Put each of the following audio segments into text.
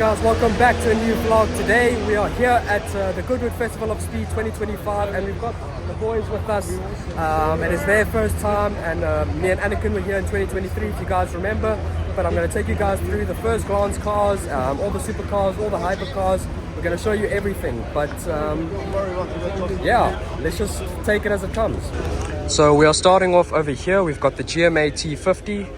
guys, welcome back to a new vlog. Today we are here at the Goodwood Festival of Speed 2025 and we've got the boys with us. It is their first time and me and Anakin were here in 2023 if you guys remember. But I'm going to take you guys through the first glance cars, all the supercars, all the hypercars. We're going to show you everything, but yeah, let's just take it as it comes. So we are starting off over here. We've got the GMA T50.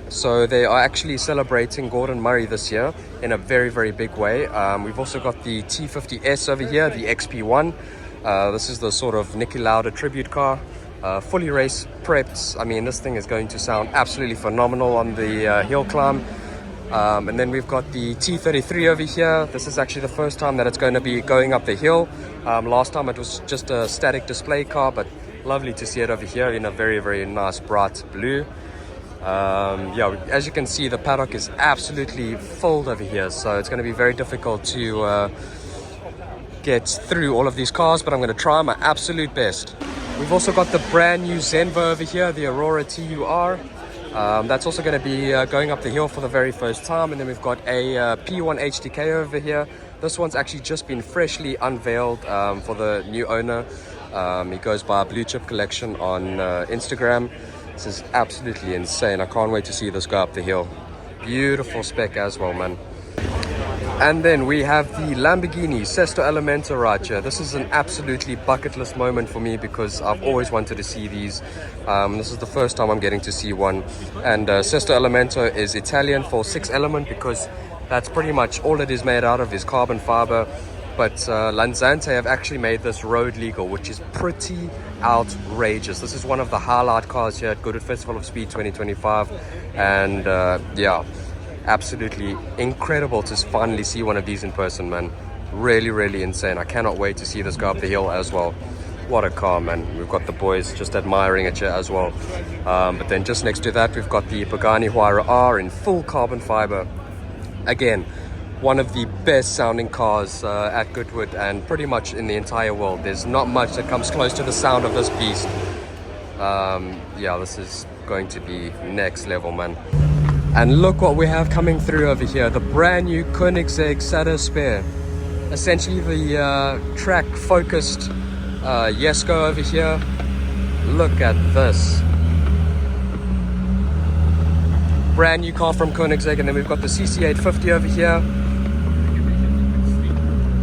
So they are actually celebrating Gordon Murray this year in a very, very big way. We've also got the T50S over here, the XP1. This is the sort of Niki Lauda tribute car, fully race prepped. I mean, this thing is going to sound absolutely phenomenal on the hill climb. And then we've got the T33 over here. This is actually the first time that it's going to be going up the hill. Last time it was just a static display car, but lovely to see it over here in a very, very nice bright blue. Yeah, as you can see, the paddock is absolutely filled over here, so it's going to be very difficult to get through all of these cars, but I'm going to try my absolute best. We've also got the brand new Zenvo over here, the Aurora TUR. That's also going to be going up the hill for the very first time. And then we've got a P1 HDK over here. This one's actually just been freshly unveiled for the new owner. He goes by Blue Chip Collection on Instagram. This is absolutely insane. I can't wait to see this go up the hill. Beautiful spec as well, man. And then we have the Lamborghini Sesto Elemento right here. This is an absolutely bucket list moment for me because I've always wanted to see these. This is the first time I'm getting to see one. And Sesto Elemento is Italian for 6-element because that's pretty much all it is made out of is carbon fiber. But Lanzante have actually made this road legal, which is pretty outrageous. This is one of the highlight cars here at Goodwood Festival of Speed 2025. And yeah, absolutely incredible to finally see one of these in person, man. Really, really insane. I cannot wait to see this go up the hill as well. What a car, man. We've got the boys just admiring it here as well. But then just next to that, we've got the Pagani Huayra R in full carbon fiber. Again, one of the best sounding cars at Goodwood and pretty much in the entire world. There's not much that comes close to the sound of this beast. Yeah, this is going to be next level, man. And look what we have coming through over here. The brand new Koenigsegg Sado Spare. Essentially the track focused Jesko over here. Look at this. Brand new car from Koenigsegg. And then we've got the CC850 over here.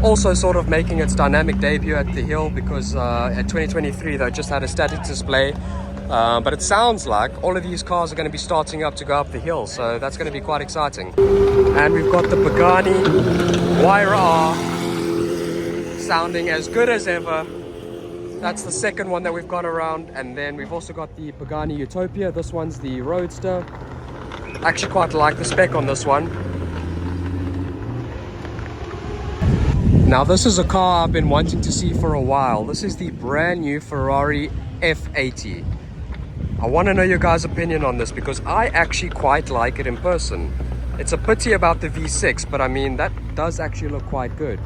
Also sort of making its dynamic debut at the hill because at 2023 they just had a static display. But it sounds like all of these cars are going to be starting up to go up the hill, so that's going to be quite exciting. And we've got the Pagani Huayra R sounding as good as ever. That's the second one that we've got around. And then we've also got the Pagani Utopia. This one's the Roadster. I actually quite like the spec on this one. Now this is a car I've been wanting to see for a while. This is the brand new Ferrari F80. I want to know your guys' opinion on this because I actually quite like it in person. It's a pity about the V6, but I mean that does actually look quite good.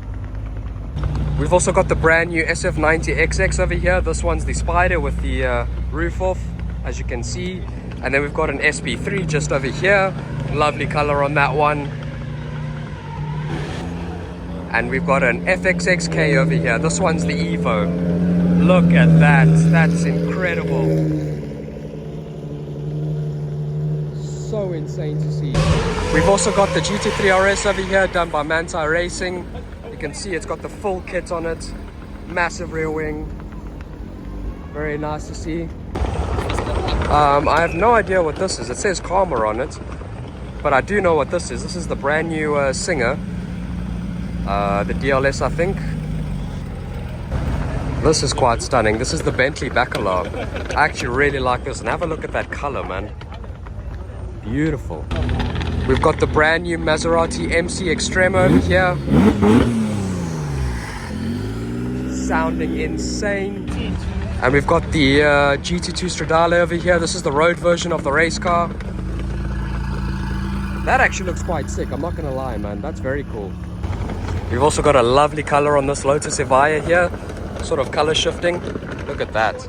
We've also got the brand new SF90XX over here. This one's the Spider with the roof off, as you can see. And then we've got an SP3 just over here. Lovely color on that one. And we've got an FXXK over here. This one's the Evo. Look at that. That's incredible. So insane to see. We've also got the GT3 RS over here done by Manti Racing. You can see it's got the full kit on it. Massive rear wing. Very nice to see. I have no idea what this is. It says Karma on it. But I do know what this is. This is the brand new Singer. The DLS, I think. This is quite stunning. This is the Bentley Bacala. I actually really like this, and have a look at that color, man. Beautiful. We've got the brand new Maserati MC Extremo over here. Sounding insane. And we've got the GT2 Stradale over here. This is the road version of the race car. That actually looks quite sick, I'm not gonna lie, man. That's very cool. We've also got a lovely color on this Lotus Evija here, sort of color shifting. Look at that.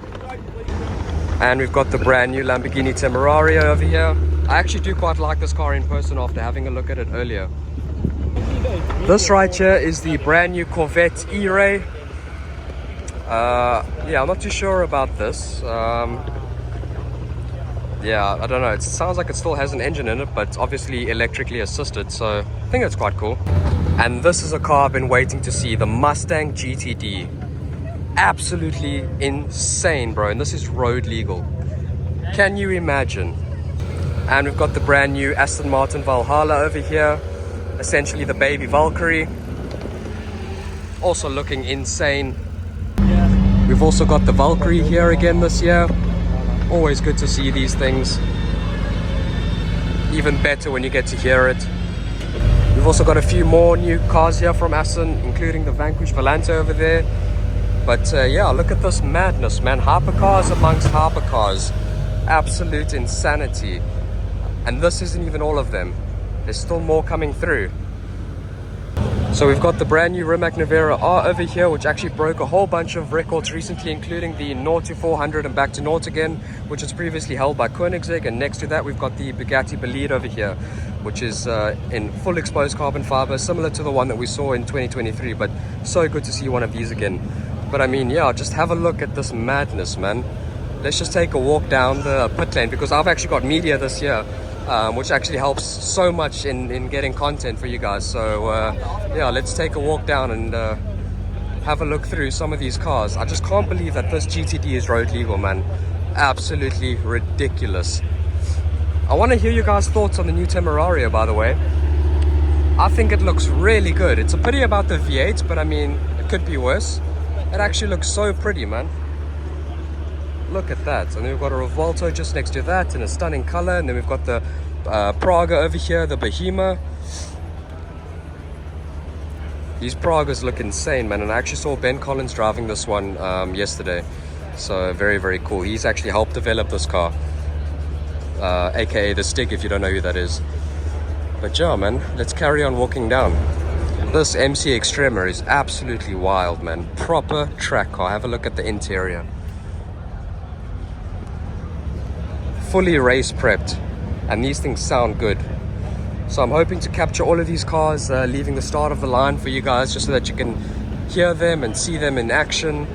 And we've got the brand new Lamborghini Temerario over here. I actually do quite like this car in person after having a look at it earlier. This right here is the brand new Corvette E-Ray. Yeah, I'm not too sure about this. Yeah, I don't know. It sounds like it still has an engine in it, but it's obviously electrically assisted, so I think it's quite cool. And this is a car I've been waiting to see, the Mustang GTD. Absolutely insane, bro, and this is road legal. Can you imagine? And we've got the brand new Aston Martin Valhalla over here, essentially the baby Valkyrie, also looking insane. We've also got the Valkyrie here again this year. Always good to see these things, even better when you get to hear it. We've also got a few more new cars here from Aston, including the Vanquish Volante over there. But yeah, look at this madness, man. Hypercars amongst hypercars. Absolute insanity. And this isn't even all of them. There's still more coming through. So we've got the brand new Rimac Nevera R over here, which actually broke a whole bunch of records recently, including the 0 to 400 and back to 0 again, which was previously held by Koenigsegg. And next to that, we've got the Bugatti Bolide over here, which is in full exposed carbon fiber, similar to the one that we saw in 2023. But so good to see one of these again. But I mean, yeah, just have a look at this madness, man. Let's just take a walk down the pit lane, because I've actually got media this year, which actually helps so much in getting content for you guys. So yeah, let's take a walk down and have a look through some of these cars. I just can't believe that this GTD is road legal, man. Absolutely ridiculous. I want to hear you guys' thoughts on the new Temerario, by the way. I think it looks really good. It's a pity about the V8, but I mean, it could be worse. It actually looks so pretty, man. Look at that. And then we've got a Revolto just next to that in a stunning color. And then we've got the Praga over here, the Bohema. These Pragas look insane, man. And I actually saw Ben Collins driving this one yesterday. So very, very cool. He's actually helped develop this car. AKA the Stig, if you don't know who that is. But yeah, man, let's carry on walking down. This MC Extrema is absolutely wild, man. Proper track car. Have a look at the interior. Fully race prepped, and these things sound good. So I'm hoping to capture all of these cars leaving the start of the line for you guys, just so that you can hear them and see them in action.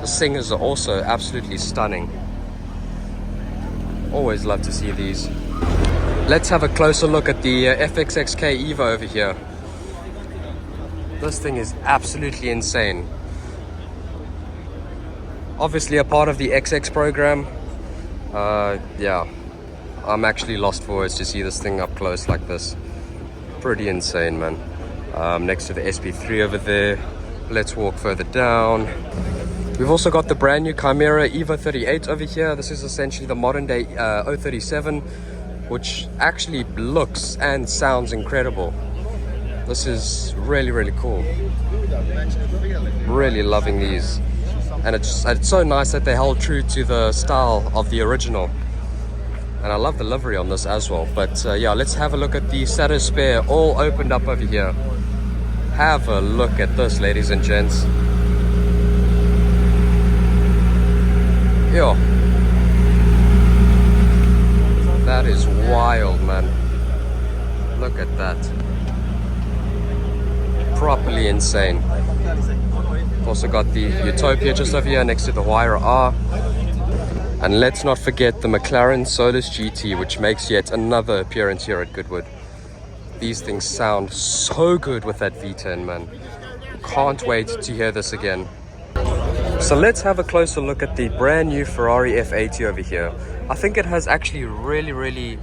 The singers are also absolutely stunning. Always love to see these. Let's have a closer look at the FXXK Evo over here. This thing is absolutely insane. Obviously a part of the XX program. Yeah, I'm actually lost for words to see this thing up close like this. Pretty insane, man. Next to the SP3 over there. Let's walk further down. We've also got the brand new Chimera Evo 38 over here. This is essentially the modern day 037, which actually looks and sounds incredible. This is really, really cool. Really loving these. And it's so nice that they held true to the style of the original. And I love the livery on this as well. But yeah, let's have a look at the Sato Spare all opened up over here. Have a look at this, ladies and gents. Yo. That is wild, man. Look at that. Properly insane. Also got the Utopia just over here next to the Huayra R. And let's not forget the McLaren Solus GT, which makes yet another appearance here at Goodwood. These things sound so good with that V10, man. Can't wait to hear this again. So let's have a closer look at the brand new Ferrari F80 over here. I think it has actually really, really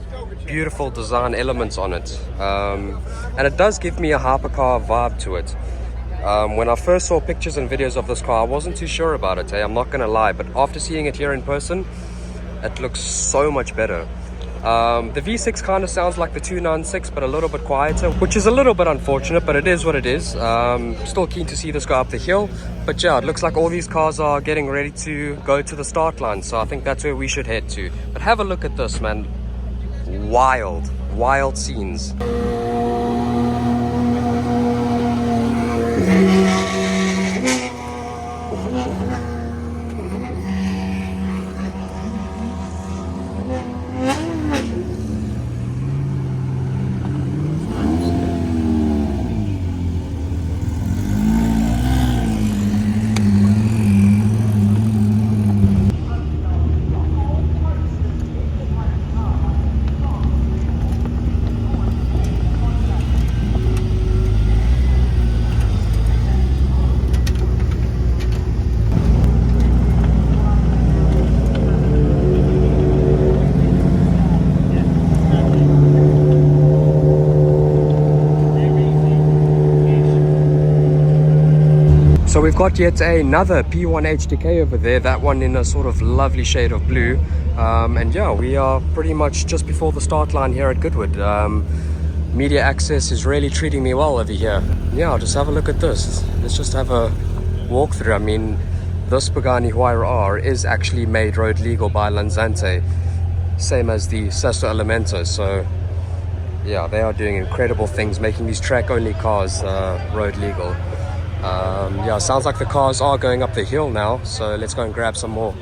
beautiful design elements on it. And it does give me a hypercar vibe to it. When I first saw pictures and videos of this car, I wasn't too sure about it, I'm not gonna lie, but after seeing it here in person, it looks so much better. The V6 kind of sounds like the 296, but a little bit quieter, which is a little bit unfortunate, but it is what it is. Still keen to see this go up the hill, but yeah, it looks like all these cars are getting ready to go to the start line, so I think that's where we should head to. But have a look at this, man. Wild, wild scenes. So we've got yet another P1 HDK over there, that one in a sort of lovely shade of blue. And yeah, we are pretty much just before the start line here at Goodwood. Media access is really treating me well over here. Yeah, just have a look at this. Let's just have a walk through. I mean, this Pagani Huayra R is actually made road legal by Lanzante, same as the Sesto Elemento. So yeah, they are doing incredible things, making these track-only cars road legal. Yeah, sounds like the cars are going up the hill now, so let's go and grab some more.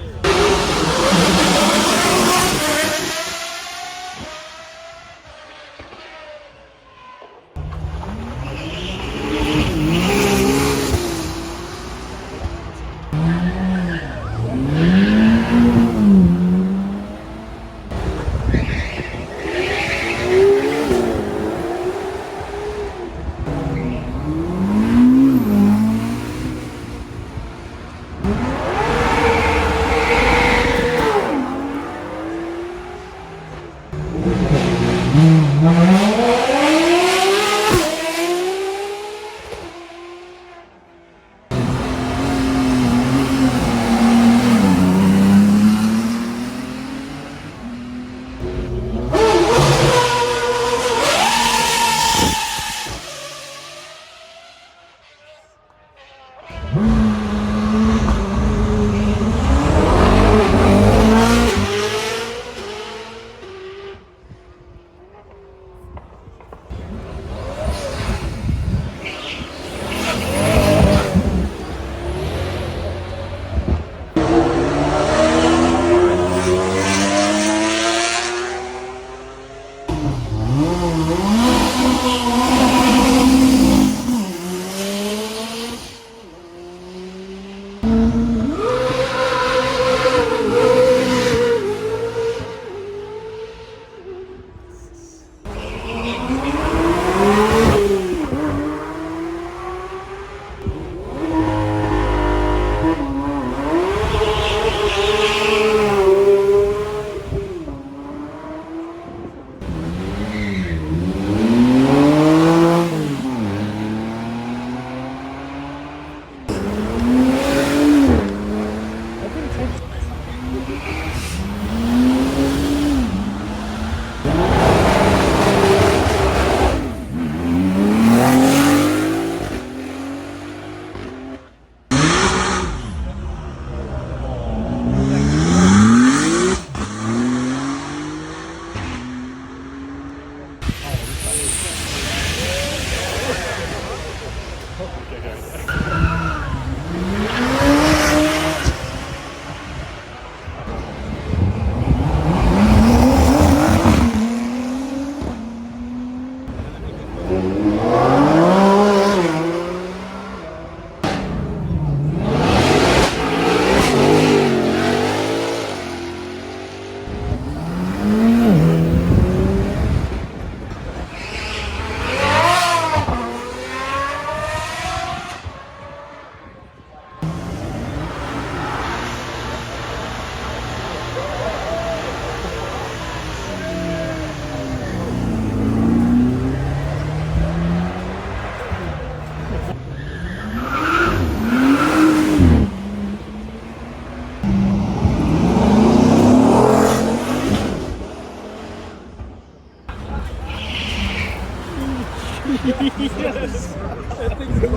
Yes. I think so.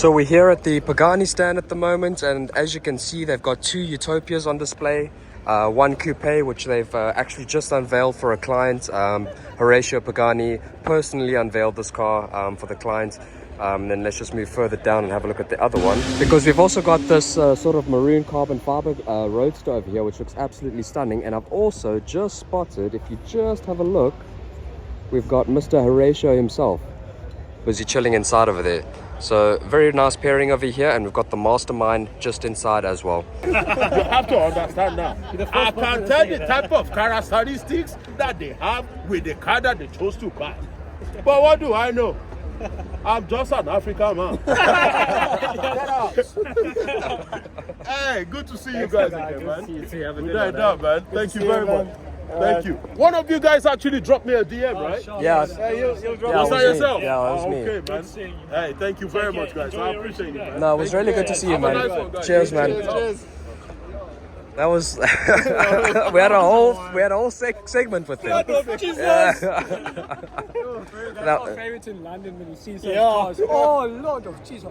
So we're here at the Pagani stand at the moment, and as you can see, they've got two Utopias on display. One coupe, which they've actually just unveiled for a client. Horatio Pagani personally unveiled this car for the client. Then let's just move further down and have a look at the other one, because we've also got this sort of maroon carbon fiber roadster over here, which looks absolutely stunning. And I've also just spotted, if you just have a look, we've got Mr. Horatio himself busy chilling inside over there. So very nice pairing over here, and we've got the mastermind just inside as well. You have to understand now. I can tell the type of characteristics that they have with the car that they chose to buy. But what do I know? I'm just an African man. Hey, good to see you guys again, man. Good night, man. Thank you very much. Thank you. One of you guys actually dropped me a DM, right? Yeah. Was that yourself? Yeah, it was me. Okay, man. Hey, thank you very much, guys. I appreciate it, man. No, it was really good to see you, man. Have a nice one, guys. Cheers, man. Cheers. That was we had a whole segment with him. That's our favorite in London when you see some cars. Oh, Lord of Jesus.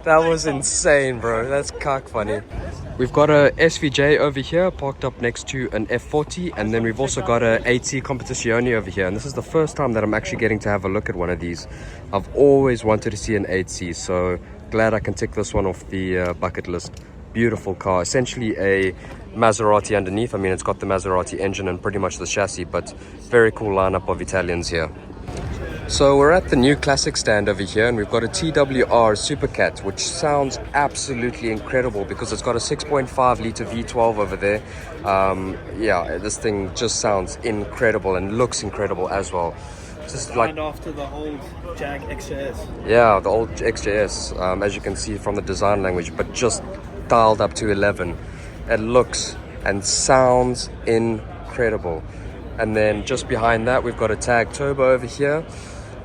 That was insane, bro. That's cock funny. We've got a SVJ over here parked up next to an F40, and then we've also got a AT Competizione over here. And this is the first time that I'm actually getting to have a look at one of these. I've always wanted to see an AT, so glad I can tick this one off the bucket list. Beautiful car, essentially a Maserati underneath. I mean, it's got the Maserati engine and pretty much the chassis, but very cool lineup of Italians here. So we're at the new classic stand over here, and we've got a TWR Supercat, which sounds absolutely incredible because it's got a 6.5 litre V12 over there. Yeah, this thing just sounds incredible and looks incredible as well. Just like after the old Jag XJS. Yeah, the old XJS, as you can see from the design language, but just dialed up to 11. It looks and sounds incredible. And then just behind that, we've got a Tag Turbo over here.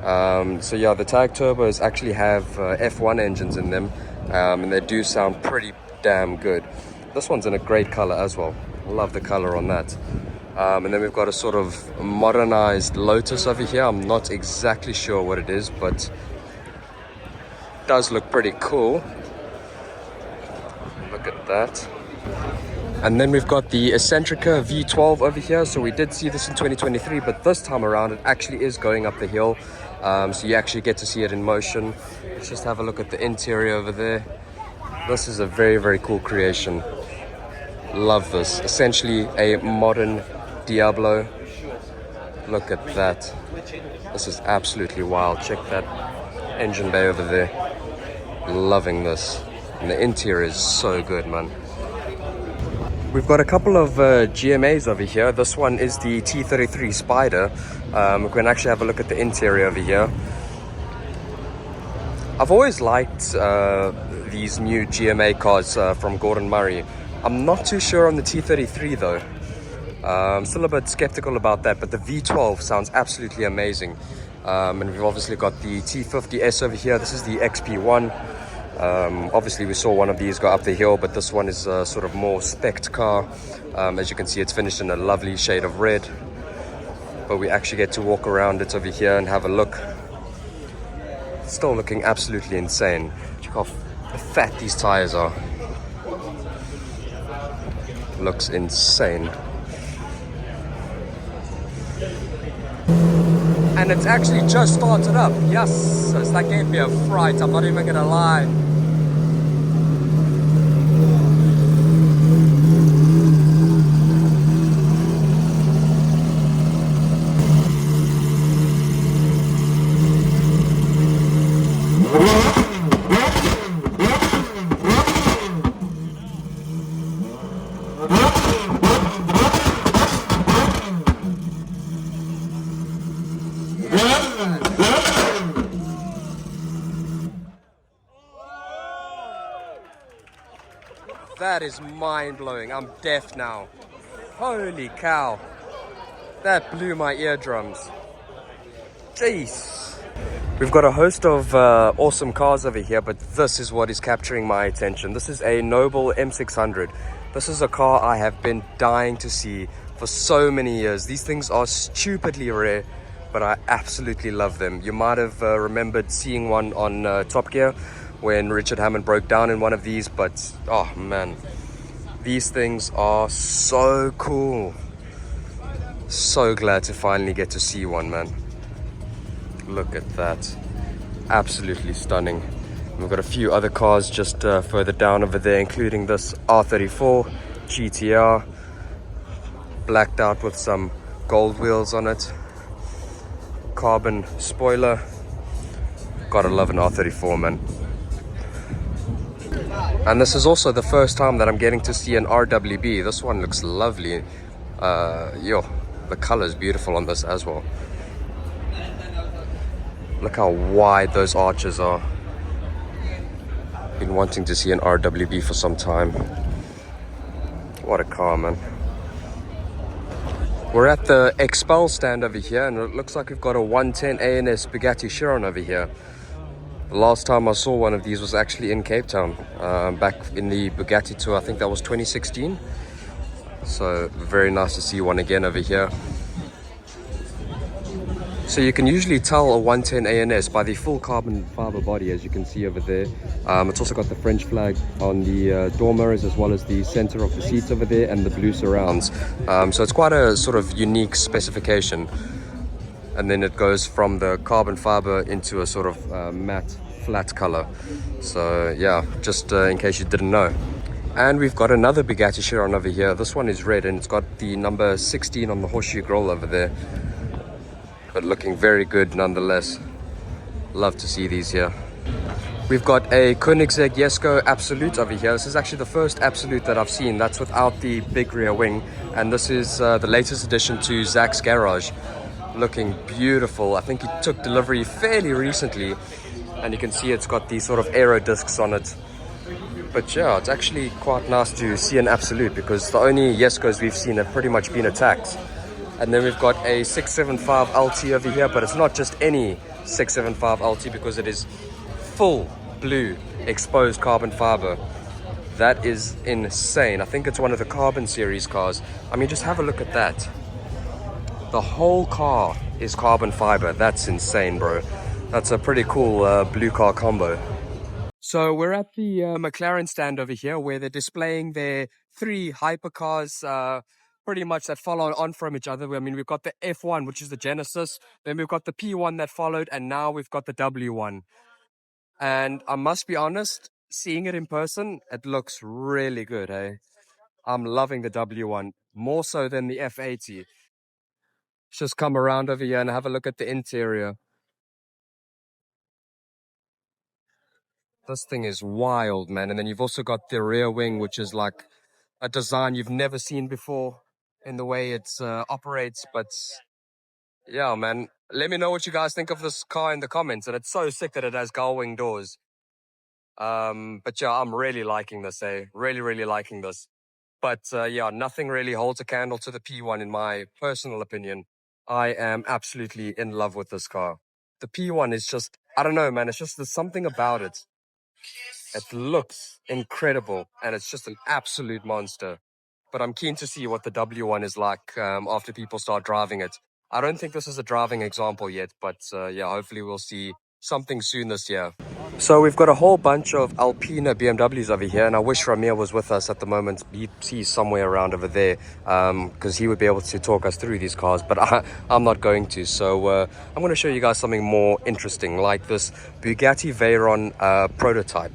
So yeah, the Tag Turbos actually have F1 engines in them, and they do sound pretty damn good. This one's in a great color as well. Love the color on that. And then we've got a sort of modernized Lotus over here. I'm not exactly sure what it is, but it does look pretty cool. Look at that. And then we've got the Eccentrica V12 over here. So we did see this in 2023, but this time around it actually is going up the hill. So you actually get to see it in motion. Let's just have a look at the interior over there. This is a very, very cool creation. Love this. Essentially a modern Diablo. Look at that. This is absolutely wild. Check that engine bay over there. Loving this. And the interior is so good, man. We've got a couple of GMAs over here. This one is the T33 Spider. We can actually have a look at the interior over here. I've always liked these new GMA cars from Gordon Murray. I'm not too sure on the T33 though. I'm still a bit skeptical about that, but the V12 sounds absolutely amazing. And we've obviously got the T50S over here. This is the XP1. Obviously we saw one of these go up the hill, but this one is a sort of more spec'd car. As you can see, it's finished in a lovely shade of red, but we actually get to walk around it over here and have a look. Still looking absolutely insane. Check how fat these tires are. Looks insane. And it's actually just started up. Yes, that gave me a fright, I'm not even gonna lie. That is mind-blowing. I'm deaf now. Holy cow. That blew my eardrums. Jeez. We've got a host of awesome cars over here, but this is what is capturing my attention. This is a Noble M600. This is a car I have been dying to see for so many years. These things are stupidly rare, but I absolutely love them. You might have remembered seeing one on Top Gear when Richard Hammond broke down in one of these, but oh man, these things are so cool. So glad to finally get to see one, man. Look at that. Absolutely stunning. We've got a few other cars just further down over there, including this R34 GTR, blacked out with some gold wheels on it, carbon spoiler. Gotta love an R34, man. And this is also the first time that I'm getting to see an RWB. This one looks lovely. The color is beautiful on this as well. Look how wide those arches are. Been wanting to see an RWB for some time. What a car, man. We're at the Expel stand over here, and it looks like we've got a 110 ANS Bugatti Chiron over here. The last time I saw one of these was actually in Cape Town, back in the Bugatti tour. I think that was 2016. So very nice to see one again over here. So you can usually tell a 110 ANS by the full carbon fiber body, as you can see over there. It's also got the French flag on the door mirrors, as well as the center of the seats over there, and the blue surrounds. So it's quite a sort of unique specification. And then it goes from the carbon fiber into a sort of matte flat color. So yeah, just in case you didn't know. And we've got another Bugatti Chiron over here. This one is red, and it's got the number 16 on the horseshoe grille over there. But looking very good nonetheless. Love to see these here. We've got a Koenigsegg Jesko Absolute over here. This is actually the first Absolute that I've seen that's without the big rear wing, and this is the latest addition to Zach's garage. Looking beautiful. I think he took delivery fairly recently, and you can see it's got these sort of aero discs on it. But yeah, it's actually quite nice to see an Absolute, because the only Jeskos we've seen have pretty much been attacked. And then we've got a 675 LT over here, but it's not just any 675 LT, because it is full blue exposed carbon fiber. That is insane. I think it's one of the Carbon series cars. I mean, just have a look at that. The whole car is carbon fiber. That's insane, bro. That's a pretty cool blue car combo. So we're at the McLaren stand over here, where they're displaying their 3 hypercars, pretty much that follow on from each other. I mean, we've got the F1, which is the Genesis, then we've got the P1 that followed, and now we've got the W1. And I must be honest, seeing it in person, it looks really good, hey? I'm loving the W1, more so than the F80. Let's just come around over here and have a look at the interior. This thing is wild, man. And then you've also got the rear wing, which is like a design you've never seen before in the way it operates. But yeah, man, let me know what you guys think of this car in the comments. And it's so sick that it has gull wing doors. But yeah, I'm really liking this, really liking this. But yeah, nothing really holds a candle to the P1 in my personal opinion. I am absolutely in love with this car. The P1 is just, I don't know, man, it's just, there's something about it. It looks incredible, and it's just an absolute monster. But I'm keen to see what the W1 is like after people start driving it. I don't think this is a driving example yet, but yeah, hopefully we'll see something soon this year. So we've got a whole bunch of Alpina BMWs over here, and I wish Ramir was with us at the moment. He's somewhere around over there, because he would be able to talk us through these cars, but I'm not going to. So I'm going to show you guys something more interesting, like this Bugatti Veyron prototype.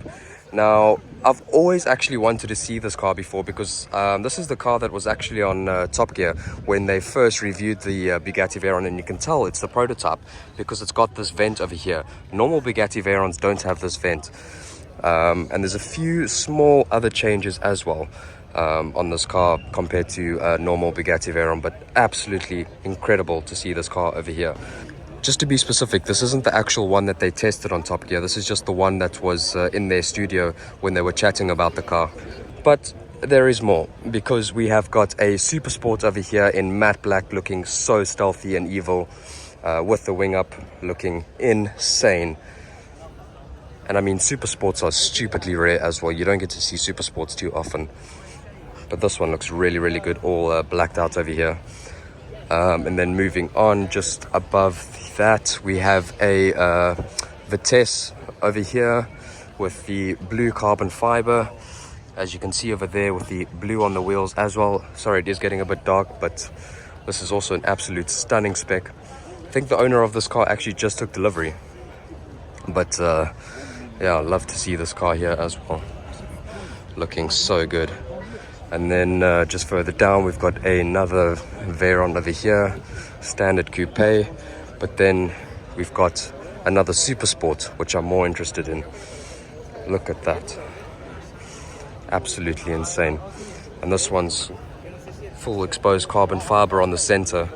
Now, I've always actually wanted to see this car before, because this is the car that was actually on Top Gear when they first reviewed the Bugatti Veyron, and you can tell it's the prototype because it's got this vent over here. Normal Bugatti Veyrons don't have this vent. And there's a few small other changes as well on this car compared to normal Bugatti Veyron, but absolutely incredible to see this car over here. Just to be specific, this isn't the actual one that they tested on Top Gear. This is just the one that was in their studio when they were chatting about the car. But there is more, because we have got a Super Sport over here in matte black, looking so stealthy and evil, with the wing up, looking insane. And I mean, Super Sports are stupidly rare as well. You don't get to see Super Sports too often. But this one looks really good, all blacked out over here. And then moving on, just above that, we have a Vitesse over here with the blue carbon fiber, as you can see over there, with the blue on the wheels as well. Sorry, it is getting a bit dark, but this is also an absolute stunning spec. I think the owner of this car actually just took delivery. But yeah, I'd love to see this car here as well. Looking so good. And then just further down, we've got another Veyron over here, standard coupe. But then we've got another Super Sport, which I'm more interested in. Look at that. Absolutely insane. And this one's full exposed carbon fiber on the center.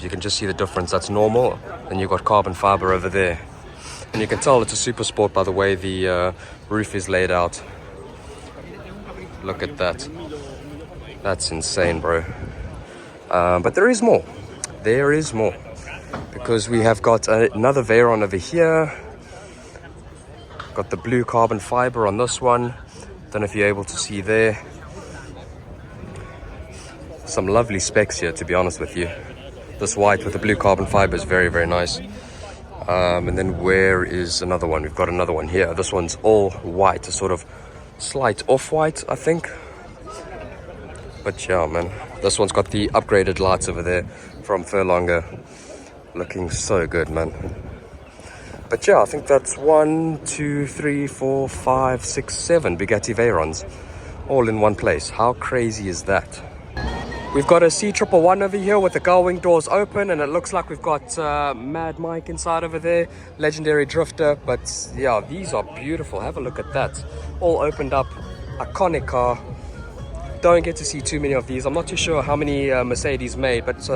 You can just see the difference. That's normal, and you've got carbon fiber over there. And you can tell it's a Super Sport by the way the roof is laid out. Look at that. That's insane, bro. But there is more. There is more. Because we have got another Veyron over here. Got the blue carbon fiber on this one. Don't know if you're able to see there. Some lovely specs here, to be honest with you. This white with the blue carbon fiber is very, very nice. And then where is another one? We've got another one here. This one's all white, a sort of slight off-white, I think. But yeah, man, this one's got the upgraded lights over there from Furlonger. Looking so good, man. But yeah, I think that's 1, 2, 3, 4, 5, 6, 7 Bugatti Veyrons all in one place. How crazy is that? We've got a C111 over here with the gull wing doors open, and it looks like we've got Mad Mike inside over there, legendary drifter. But yeah, these are beautiful. Have a look at that. All opened up, iconic car. Don't get to see too many of these. I'm not too sure how many Mercedes made, but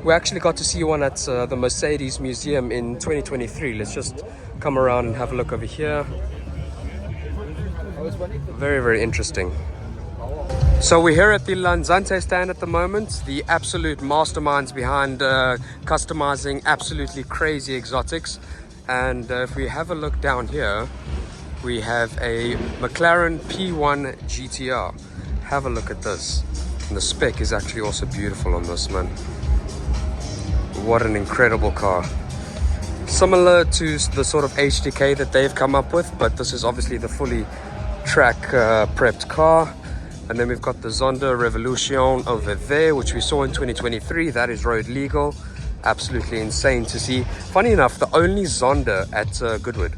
we actually got to see one at the Mercedes Museum in 2023. Let's just come around and have a look over here. Very, very interesting. So we're here at the Lanzante stand at the moment, the absolute masterminds behind customizing absolutely crazy exotics. And if we have a look down here, we have a McLaren P1 GTR. Have a look at this. And the spec is actually also beautiful on this, man. What an incredible car. Similar to the sort of HDK that they've come up with, but this is obviously the fully track prepped car. And then we've got the Zonda Revolution over there, which we saw in 2023. That is road legal. Absolutely insane to see. Funny enough, the only Zonda at Goodwood.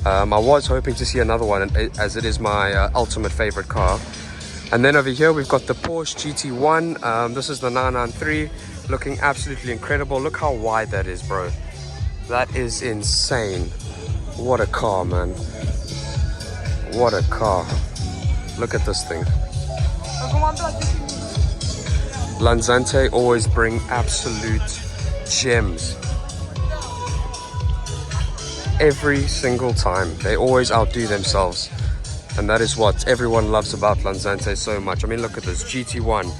I was hoping to see another one, as it is my ultimate favorite car. And then over here, we've got the Porsche GT1. This is the 993. Looking absolutely incredible. Look how wide that is, bro. That is insane. What a car, man. What a car. Look at this thing. Lanzante always bring absolute gems. Every single time. They always outdo themselves. And that is what everyone loves about Lanzante so much. I mean, look at this. GT1,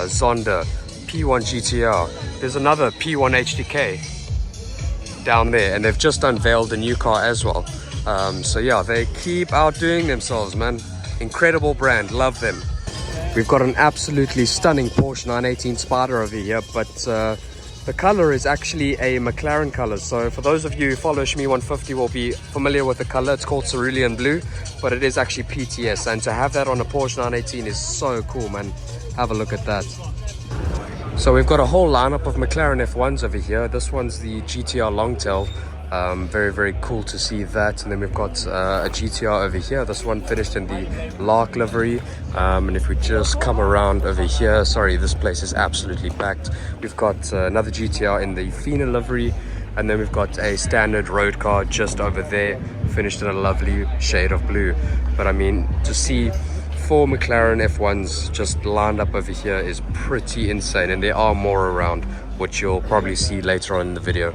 Zonda, P1 GTR. There's another P1 HDK down there. And they've just unveiled a new car as well. So yeah, they keep outdoing themselves, man. Incredible brand. Love them. We've got an absolutely stunning Porsche 918 Spider over here, but the color is actually a McLaren color. So for those of you who follow Shmi 150 will be familiar with the color. It's called Cerulean Blue, but it is actually PTS. And to have that on a Porsche 918 is so cool, man. Have a look at that. So we've got a whole lineup of McLaren F1s over here. This one's the GTR Longtail. Very, very cool to see that. And then we've got a GTR over here. This one finished in the Lark livery. And if we just come around over here, sorry, this place is absolutely packed. We've got another GTR in the Fina livery. And then we've got a standard road car just over there, finished in a lovely shade of blue. But I mean, to see 4 McLaren F1s just lined up over here is pretty insane. And there are more around, which you'll probably see later on in the video.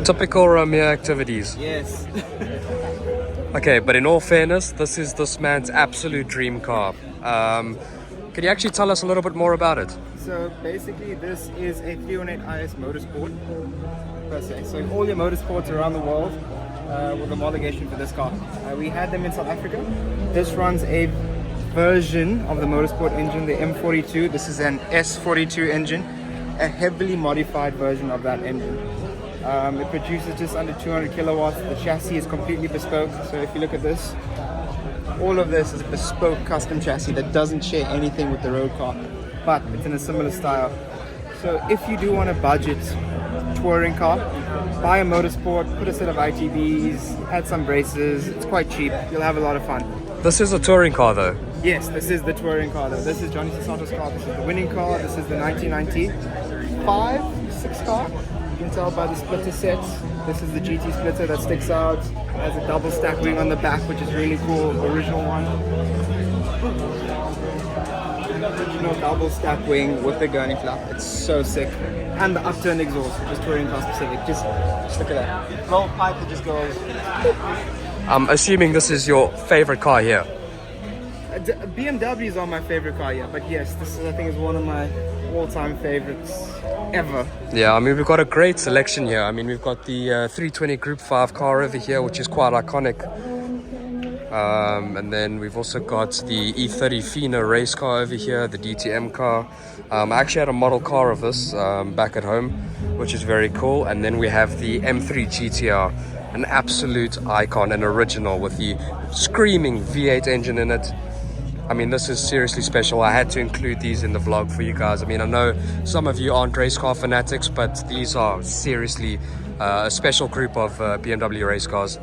Typical Romeo activities. Yes. Okay, but in all fairness, this is this man's absolute dream car. Can you actually tell us a little bit more about it? So basically, this is a 318 IS Motorsport per se. So all your motorsports around the world with homologation for this car. We had them in South Africa. This runs a version of the Motorsport engine, the M42. This is an S42 engine, a heavily modified version of that engine. It produces just under 200 kilowatts. The chassis is completely bespoke. So if you look at this, All of this is a bespoke custom chassis that doesn't share anything with the road car, but it's in a similar style. So if you do want a budget touring car, buy a motorsport, put a set of ITBs, add some braces. It's quite cheap. You'll have a lot of fun. This is a touring car though. Yes, this is the touring car though. This is Johnny Sasanto's car. This is the winning car. This is the 1995-6 car. You can tell by the splitter sets. This is the GT splitter that sticks out. It has a double stack wing on the back, which is really cool. Original one. Original double stack wing with the gurney flap. It's so sick. And the upturned exhaust, which is touring car specific. Just look at that. Roll pipe that just goes. I'm assuming this is your favorite car here. BMWs are my favorite car, yeah. But yes, this is, I think, is one of my all-time favorites ever. Yeah, I mean, we've got a great selection here. I mean, we've got the 320 Group 5 car over here, which is quite iconic. And then we've also got the E30 Fina race car over here, the DTM car. I actually had a model car of this back at home, which is very cool. And then we have the M3 GTR, an absolute icon, an original with the screaming V8 engine in it. I mean, this is seriously special. I had to include these in the vlog for you guys. I mean, I know some of you aren't race car fanatics, but these are seriously a special group of BMW race cars.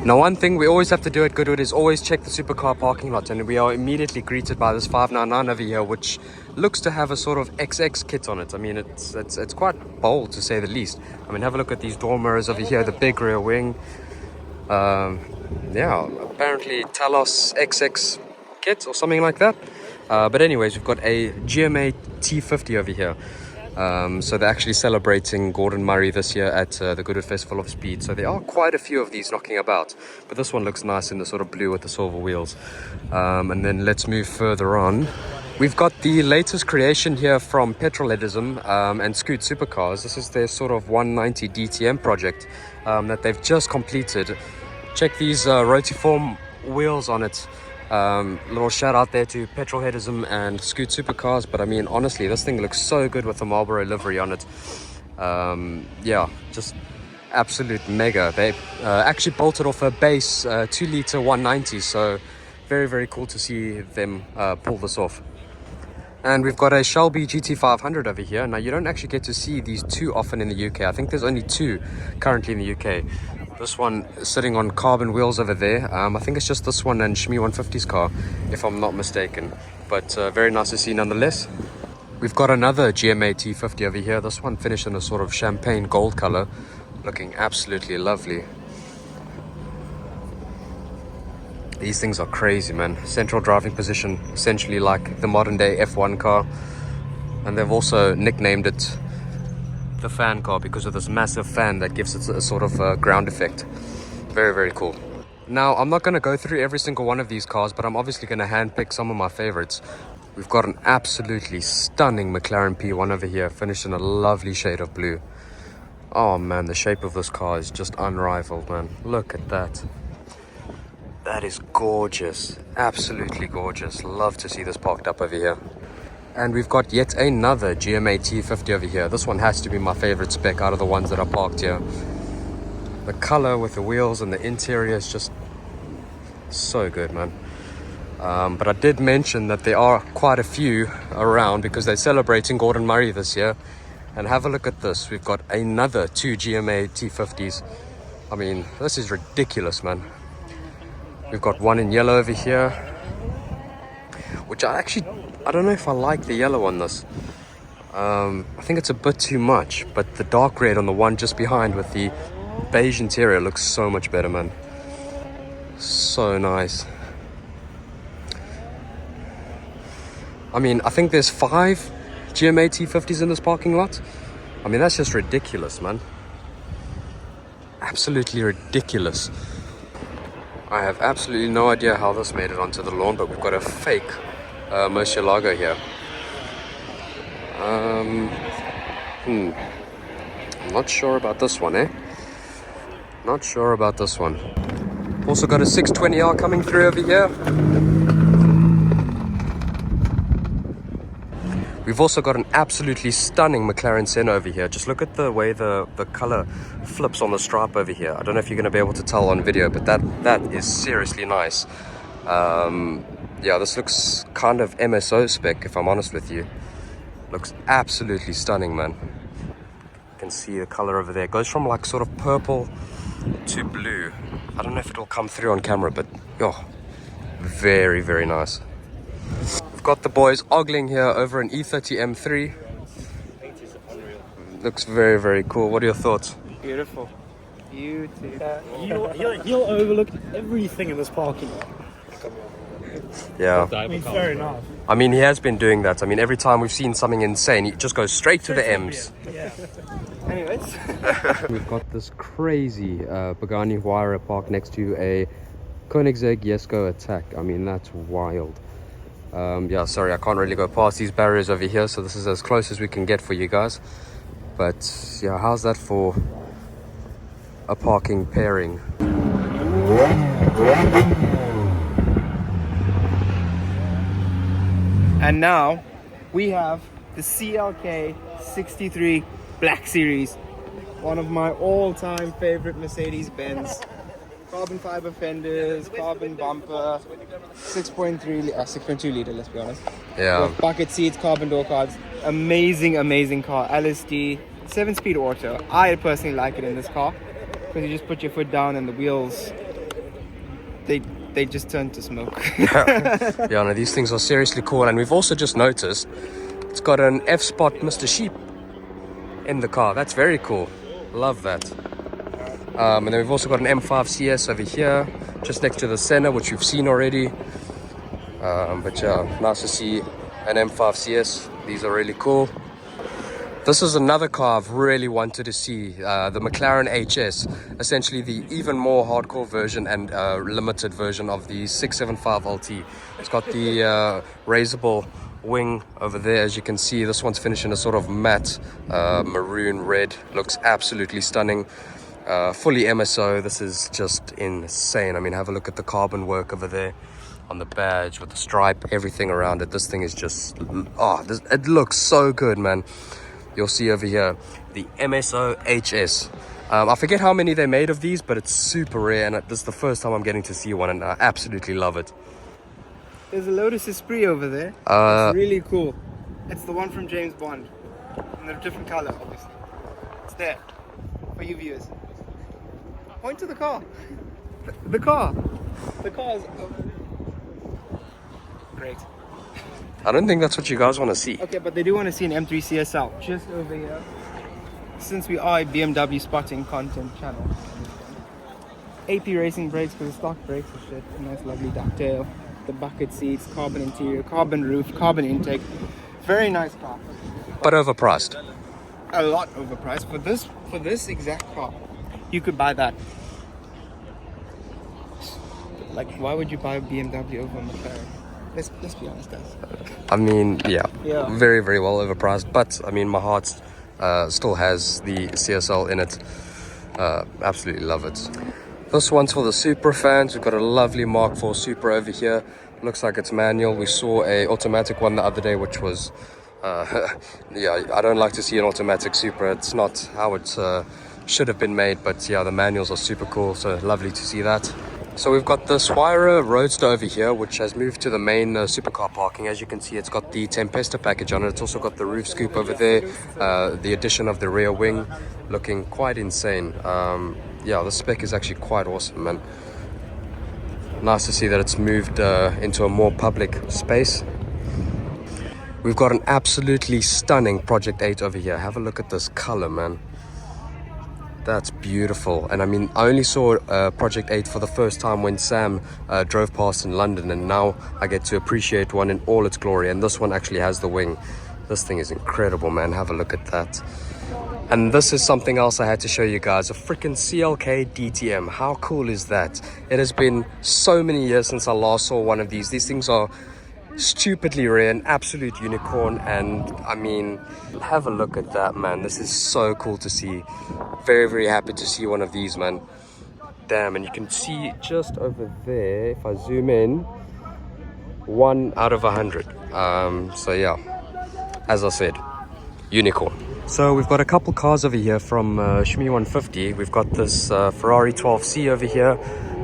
Now, one thing we always have to do at Goodwood is always check the Supercar parking lot, and we are immediately greeted by this 599 over here, which looks to have a sort of XX kit on it. I mean, it's quite bold to say the least. I mean, have a look at these door mirrors over here, the big rear wing. Yeah, apparently Talos XX kit or something like that. But anyways, we've got a GMA T50 over here. So they're actually celebrating Gordon Murray this year at the Goodwood Festival of Speed. So there are quite a few of these knocking about, but this one looks nice in the sort of blue with the silver wheels. And then let's move further on. We've got the latest creation here from Petrolheadism and Scoot Supercars. This is their sort of 190 DTM project that they've just completed. Check these rotiform wheels on it. Little shout out there to Petrolheadism and Scoot Supercars, but I mean, honestly, this thing looks so good with the Marlboro livery on it. Yeah, just absolute mega. They actually bolted off a base 2-litre 190, so very, very cool to see them pull this off. And we've got a Shelby GT500 over here. Now, you don't actually get to see these too often in the UK. I think there's only two currently in the UK. This one is sitting on carbon wheels over there. I think it's just this one and Shmi 150's car, if I'm not mistaken. But very nice to see nonetheless. We've got another GMA T50 over here. This one finished in a sort of champagne gold color, looking absolutely lovely. These things are crazy, man. Central driving position, essentially like the modern day F1 car. And they've also nicknamed it the fan car because of this massive fan that gives it a sort of ground effect. Very, very cool. Now, I'm not going to go through every single one of these cars, but I'm obviously going to handpick some of my favorites. We've got an absolutely stunning McLaren P1 over here, finished in a lovely shade of blue. Oh man, the shape of this car is just unrivaled, man. Look at that. That is gorgeous. Absolutely gorgeous. Love to see this parked up over here. And we've got yet another GMA T50 over here. This one has to be my favorite spec out of the ones that are parked here. The color with the wheels and the interior is just so good, man. But I did mention that there are quite a few around because they're celebrating Gordon Murray this year. And have a look at this. We've got another two GMA T50s. I mean, this is ridiculous, man. We've got one in yellow over here, which I don't know if I like the yellow on this. I think it's a bit too much, but the dark red on the one just behind with the beige interior looks so much better, man. So nice. I mean, I think there's 5 GMA T50s in this parking lot. I mean, that's just ridiculous, man. Absolutely ridiculous. I have absolutely no idea how this made it onto the lawn, but we've got a fake Murcielago here. I'm not sure about this one, eh? Not sure about this one. Also got a 620R coming through over here. We've also got an absolutely stunning McLaren Senna over here. Just look at the way the color flips on the stripe over here. I don't know if you're going to be able to tell on video, but that is seriously nice. Yeah, this looks kind of MSO spec, if I'm honest with you. Looks absolutely stunning, man. You can see the color over there. It goes from like sort of purple to blue. I don't know if it'll come through on camera, but oh, very, very nice. We've got the boys ogling here over an E30 M3. Looks very, very cool. What are your thoughts? Beautiful. Beautiful. He'll overlook everything in this parking lot. Yeah. I mean, fair enough. I mean, he has been doing that. I mean, every time we've seen something insane, he just goes straight to the M's. Yeah. Anyways. We've got this crazy Pagani Huayra parked next to a Koenigsegg Jesko Attack. I mean, that's wild. Yeah, sorry, I can't really go past these barriers over here, so this is as close as we can get for you guys. But yeah, how's that for a parking pairing? And now we have the CLK 63 Black Series, one of my all-time favorite Mercedes-Benz. Carbon fiber fenders, carbon bumper, 6.2 liter, let's be honest. Yeah. With bucket seats, carbon door cards. Amazing, amazing car. LSD, 7-speed auto. I personally like it in this car because you just put your foot down and the wheels, they just turn to smoke. Yeah, no, these things are seriously cool. And we've also just noticed it's got an F-Spot Mr. Sheep in the car. That's very cool. Love that. And then we've also got an M5 CS over here, just next to the Senna, which we've seen already. But yeah, nice to see an M5 CS. These are really cool. This is another car I've really wanted to see, the McLaren HS, essentially the even more hardcore version and limited version of the 675 LT. It's got the raisable wing over there, as you can see. This one's finished in a sort of matte maroon red. Looks absolutely stunning. Fully MSO. This is just insane. I mean, have a look at the carbon work over there on the badge with the stripe, everything around it. This thing is just, it looks so good, man. You'll see over here the MSO HS. I forget how many they made of these, but it's super rare, and this is the first time I'm getting to see one, and I absolutely love it. There's a Lotus Esprit over there. It's really cool. It's the one from James Bond, in a different color, obviously. It's there for you viewers. Point to the car. The car. The car is great. I don't think that's what you guys want to see. Okay, but they do want to see an M3 CSL just over here. Since we are a BMW spotting content channel. AP racing brakes for the stock brakes and shit. A nice lovely ducktail. The bucket seats, carbon interior, carbon roof, carbon intake. Very nice car. But overpriced. A lot overpriced. For this exact car, you could buy that. Like, why would you buy a BMW over a McLaren? Let's be honest, guys. I mean, yeah, Yeah. very, very well overpriced. But I mean, my heart still has the CSL in it. Absolutely love it. This one's for the Supra fans. We've got a lovely Mark IV Supra over here. Looks like it's manual. We saw a automatic one the other day, which was, yeah, I don't like to see an automatic Supra. It's not how it should have been made. But yeah, the manuals are super cool. So lovely to see that. So we've got the Huayra Roadster over here, which has moved to the main supercar parking. As you can see, it's got the Tempesta package on it. It's also got the roof scoop over there, the addition of the rear wing, looking quite insane. Yeah, the spec is actually quite awesome, man. Nice to see that it's moved into a more public space. We've got an absolutely stunning Project 8 over here. Have a look at this color, man. That's beautiful. And I mean, I only saw Project 8 for the first time when Sam drove past in London, and now I get to appreciate one in all its glory. And this one actually has the wing. This thing is incredible, man. Have a look at that. And this is something else I had to show you guys, a freaking CLK DTM. How cool is that? It has been so many years since I last saw one of these. These things are stupidly rare, an absolute unicorn. And I mean, have a look at that, man. This is so cool to see. Very, very happy to see one of these, man. Damn. And you can see just over there, if I zoom in, 1 out of 100. So yeah, as I said, unicorn. So we've got a couple cars over here from Shmi 150. We've got this Ferrari 12C over here.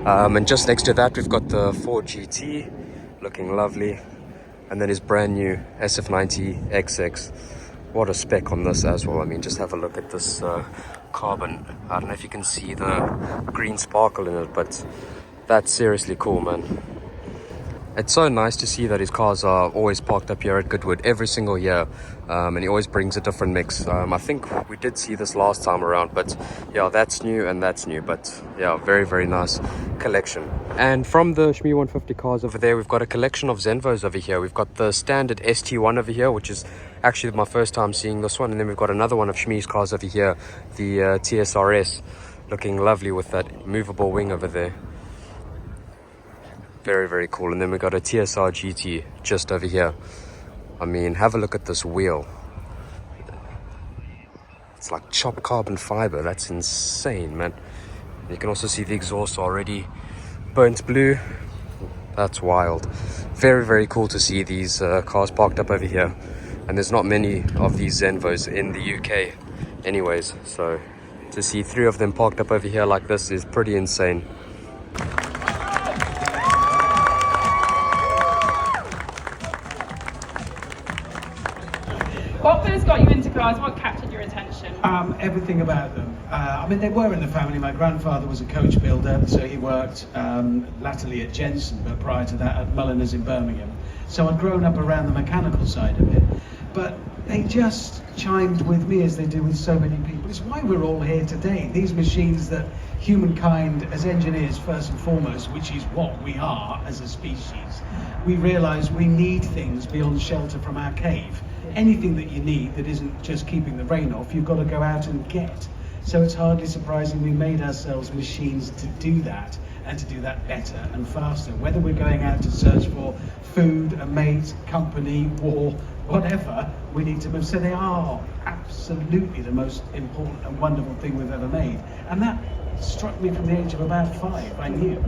And just next to that, we've got the Ford GT, looking lovely. And then his brand new SF90 XX. What a spec on this as well. I mean, just have a look at this carbon. I don't know if you can see the green sparkle in it, but that's seriously cool, man. It's so nice to see that his cars are always parked up here at Goodwood every single year, and he always brings a different mix. I think we did see this last time around, but yeah, that's new and that's new, but yeah, very, very nice collection. And from the Shmee 150 cars over there, we've got a collection of Zenvos over here. We've got the standard ST1 over here, which is actually my first time seeing this one, and then we've got another one of Shmee's cars over here, the TSRS, looking lovely with that movable wing over there. Very, very cool. And then we got a TSR GT just over here. I mean, have a look at this wheel. It's like chopped carbon fiber. That's insane, man. You can also see the exhaust already burnt blue. That's wild. Very, very cool to see these cars parked up over here. And there's not many of these Zenvos in the UK anyways. So to see 3 of them parked up over here like this is pretty insane. What first got you into cars? What captured your attention? Everything about them. I mean, they were in the family. My grandfather was a coach builder, so he worked latterly at Jensen, but prior to that at Mulliners in Birmingham. So I'd grown up around the mechanical side of it. But they just chimed with me as they do with so many people. It's why we're all here today. These machines that humankind, as engineers first and foremost, which is what we are as a species, we realise we need things beyond shelter from our cave. Anything that you need that isn't just keeping the rain off, you've got to go out and get. So it's hardly surprising we made ourselves machines to do that, and to do that better and faster. Whether we're going out to search for food, a mate, company, war, whatever, we need to move. So they are absolutely the most important and wonderful thing we've ever made. And that struck me from the age of about 5, I knew.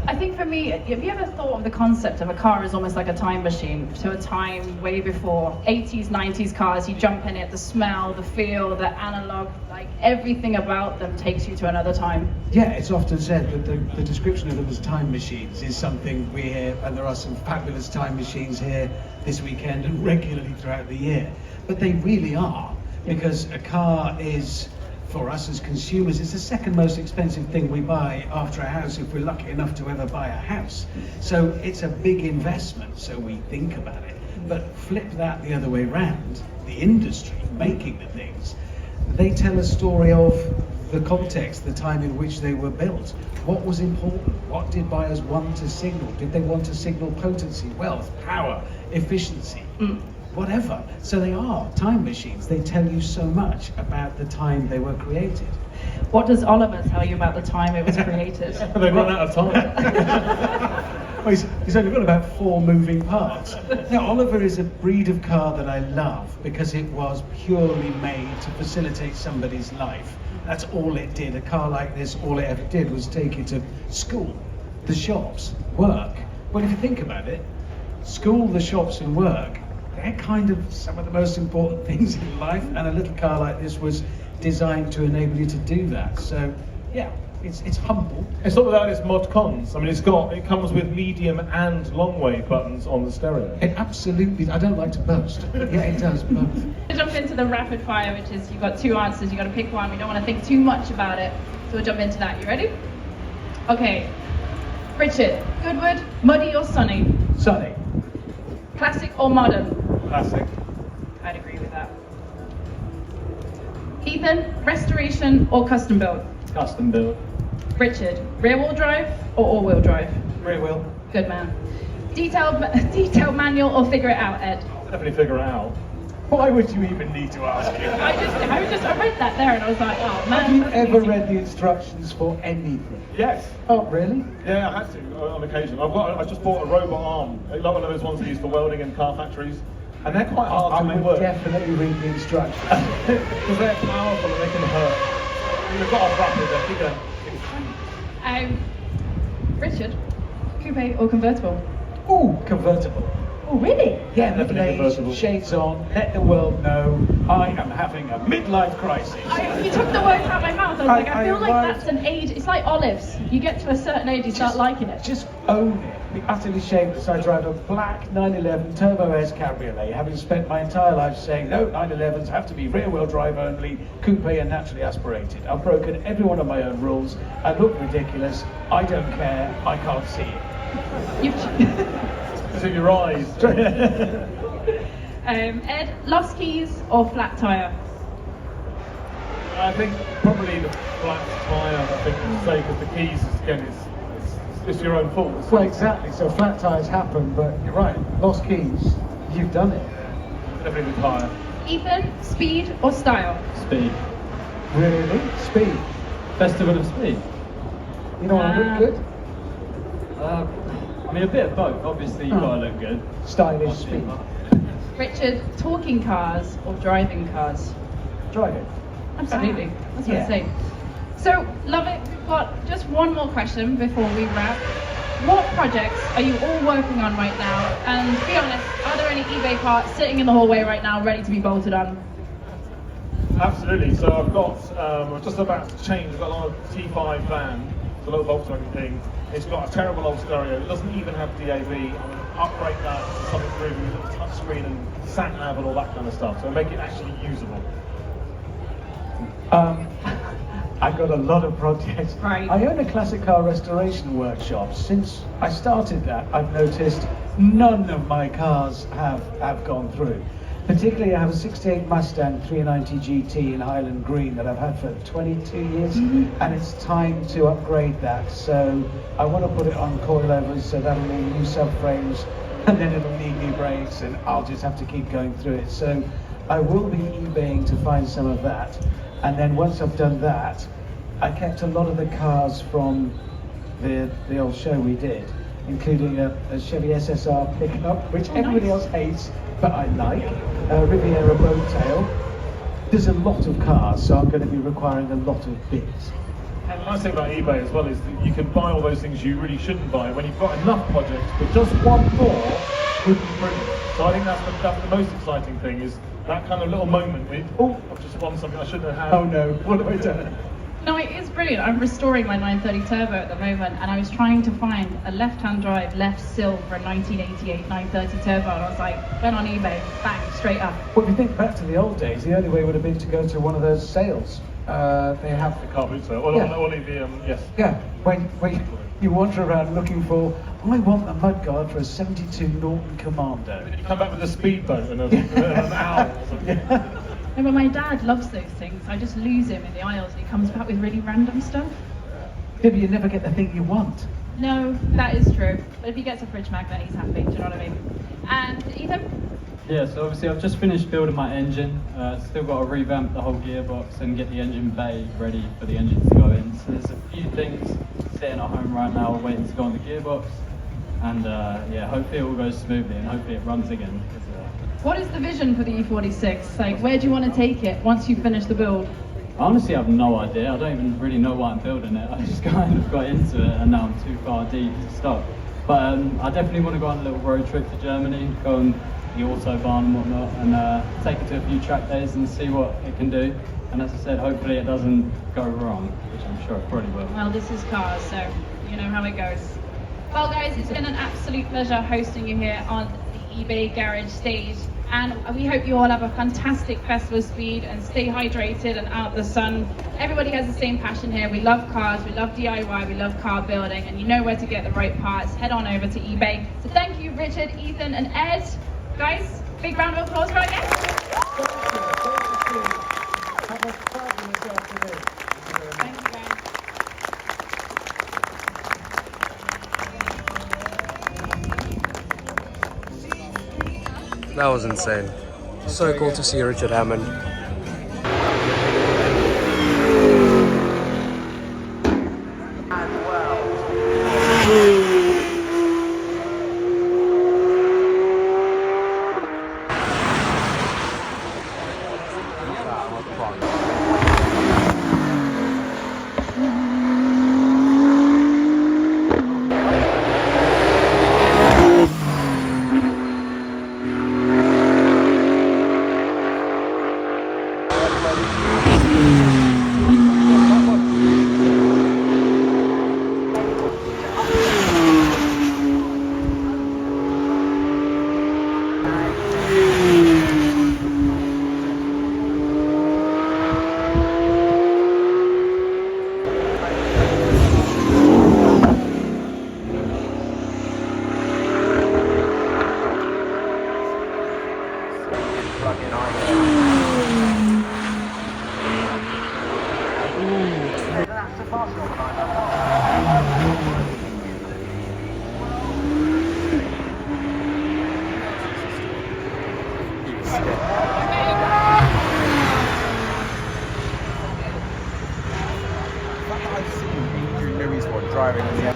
I think for me, have you ever thought of the concept of a car as almost like a time machine to a time way before 80s, 90s cars? You jump in it, the smell, the feel, the analog, like everything about them takes you to another time. Yeah, it's often said that the description of them as time machines is something we hear, and there are some fabulous time machines here this weekend and regularly throughout the year. But they really are, because a car is, for us as consumers, it's the second most expensive thing we buy after a house if we're lucky enough to ever buy a house. So it's a big investment, so we think about it. But flip that the other way round, the industry making the things, they tell a story of the context, the time in which they were built. What was important? What did buyers want to signal? Did they want to signal potency, wealth, power, efficiency? Whatever. So they are time machines. They tell you so much about the time they were created. What does Oliver tell you about the time it was created? They've run out of time. Well, he's only got about 4 moving parts. Now, Oliver is a breed of car that I love because it was purely made to facilitate somebody's life. That's all it did. A car like this, all it ever did was take you to school, the shops, work. Well, if you think about it, school, the shops and work, they're kind of some of the most important things in life, and a little car like this was designed to enable you to do that. So, yeah, it's humble. It's not without its mod cons. I mean, it comes with medium and long way buttons on the stereo. It absolutely, I don't like to boast. Yeah, it does both. We'll jump into the rapid fire, which is you've got 2 answers, you've got to pick one. We don't want to think too much about it, so we'll jump into that. You ready? Okay. Richard, Goodwood, muddy or sunny? Sunny. Classic or modern? Classic. I'd agree with that. Ethan, restoration or custom build? Custom build. Richard, rear-wheel drive or all-wheel drive? Rear wheel. Good man. Detailed manual or figure it out, Ed? Definitely figure it out. Why would you even need to ask you? I read that there and I was like, oh man. Have you that's ever easy. read the instructions for anything? Yes. Oh, really? Yeah, I had to on occasion. I just bought a robot arm, like one of those ones they use for welding in car factories, and they're quite hard I to make would work. definitely read the instructions. Because they're powerful and they can hurt. You've got a rapid, they're bigger. Richard, coupe or convertible? Ooh, convertible. Oh, really? Yeah, Definitely middle-aged, convertible. shades on, let the world know I am having a midlife crisis. You took the words out of my mouth. I was I feel like arrived- that's an age. It's like olives. You get to a certain age, you start liking it. Just own it. Be utterly shameless. I drive a black 911 Turbo S Cabriolet, having spent my entire life saying, no, 911s have to be rear-wheel drive only, coupe and naturally aspirated. I've broken every one of my own rules. I look ridiculous. I don't care. I can't see it. You've It's in your eyes. Ed, lost keys or flat tire? I think probably the flat tyre, I think, to say, because the keys, again, it's your own fault. Well, exactly. So flat tires happen, but you're right. Lost keys. You've done it. Definitely the tyre. Ethan, speed or style? Speed. Really? Speed. Festival of speed. You know what I look good? I mean, a bit of both. Obviously, you've got to look good. Stylish speed. Richard, talking cars or driving cars? Drive it. Absolutely. That's what Yeah. I say. So, love it. We've got just one more question before we wrap. What projects are you all working on right now? And be honest, are there any eBay parts sitting in the hallway right now ready to be bolted on? Absolutely. So I've got, I'm just about to change. I've got an old T5 van, it's a little Volkswagen thing. It's got a terrible old stereo. It doesn't even have DAB. I'm going to upgrade that to something really with a touchscreen and sat nav and all that kind of stuff. So make it actually usable. I've got a lot of projects. Right. I own a classic car restoration workshop. Since I started that, I've noticed none of my cars have gone through. Particularly, I have a 68 Mustang 390 GT in Highland Green that I've had for 22 years, and it's time to upgrade that. So I want to put it on coilovers, so that'll need new subframes, and then it'll need new brakes, and I'll just have to keep going through it. So I will be eBaying to find some of that. And then once I've done that, I kept a lot of the cars from the old show we did, including a Chevy SSR pickup, which everybody else hates, but I like, a Riviera boat tail. There's a lot of cars, so I'm going to be requiring a lot of bids. The nice thing about eBay as well is that you can buy all those things you really shouldn't buy when you've got enough projects, but just one more would be brilliant. So I think that's the most exciting thing, is that kind of little moment with, oh, I've just won something I shouldn't have had. Oh no, what have I done? No, it is brilliant. I'm restoring my 930 Turbo at the moment, and I was trying to find a left-hand drive, left sill for a 1988 930 Turbo, and I was like, went on eBay, bang, straight up. Well, if you think back to the old days, the only way would have been to go to one of those sales. They have The car boot sale, or Yeah. only the, yes. Yeah, when you wander around looking for, I want the mudguard for a 72 Norton Commander. You come back with a speedboat and an owl or something. No, but my dad loves those things. I just lose him in the aisles, and he comes back with really random stuff. Yeah, but you never get the thing you want. No, that is true. But if he gets a fridge magnet, he's happy. Do you know what I mean? And Ethan? Yeah, so obviously I've just finished building my engine. Still got to revamp the whole gearbox and get the engine bay ready for the engine to go in. So there's a few things sitting at home right now waiting to go on the gearbox. And yeah, hopefully it all goes smoothly and hopefully it runs again. What is the vision for the E46? Like, where do you want to take it once you finish the build? I honestly have no idea. I don't even really know why I'm building it. I just kind of got into it and now I'm too far deep to stop. But I definitely want to go on a little road trip to Germany, go on the Autobahn and whatnot, and take it to a few track days and see what it can do. And as I said, hopefully it doesn't go wrong, which I'm sure it probably will. Well, this is cars, so you know how it goes. Well, guys, it's been an absolute pleasure hosting you here on the eBay Garage stage. And we hope you all have a fantastic Festival of Speed and stay hydrated and out the sun. Everybody has the same passion here. We love cars, we love DIY, we love car building, and you know where to get the right parts. Head on over to eBay. So thank you, Richard, Ethan, and Ed. Guys, big round of applause for our guests. Have a fabulous afternoon. Thank you, guys. That was insane. So cool to see Richard Hammond. plug-in either. That's the fast I've seen Adrian Newey's one driving in the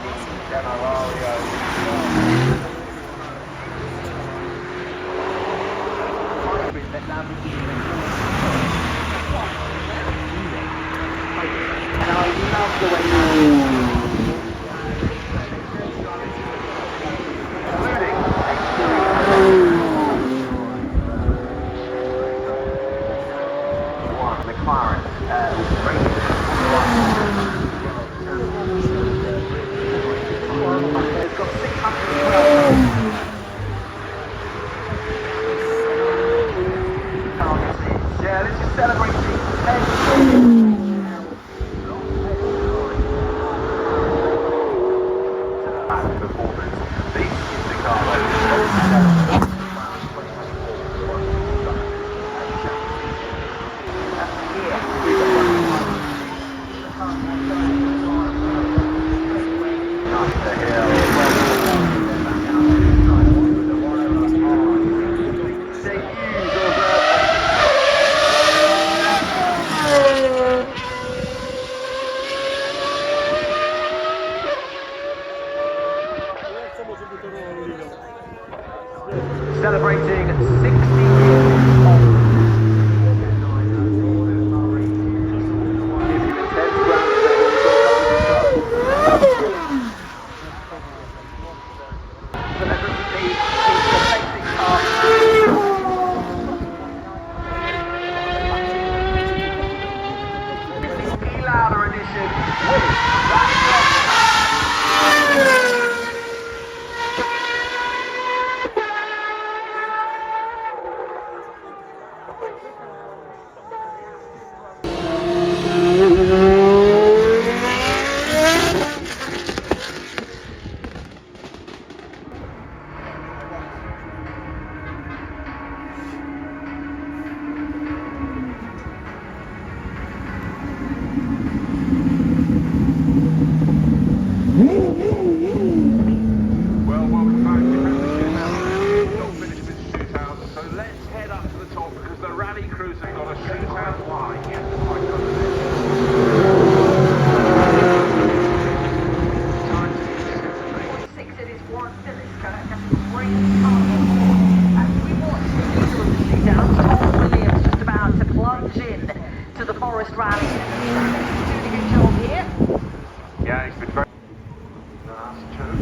celebrating 60 years of welcome back to not finished with Shootout, so let's head up to the top because the Rally Crews have got a Shootout line. It is Warren Phillips going to have a great time. As we watch the leader of the Shootout, Tom Williams just about to plunge in to the Forest Rally. He's doing a good job here. Yeah, he's been very... That's two.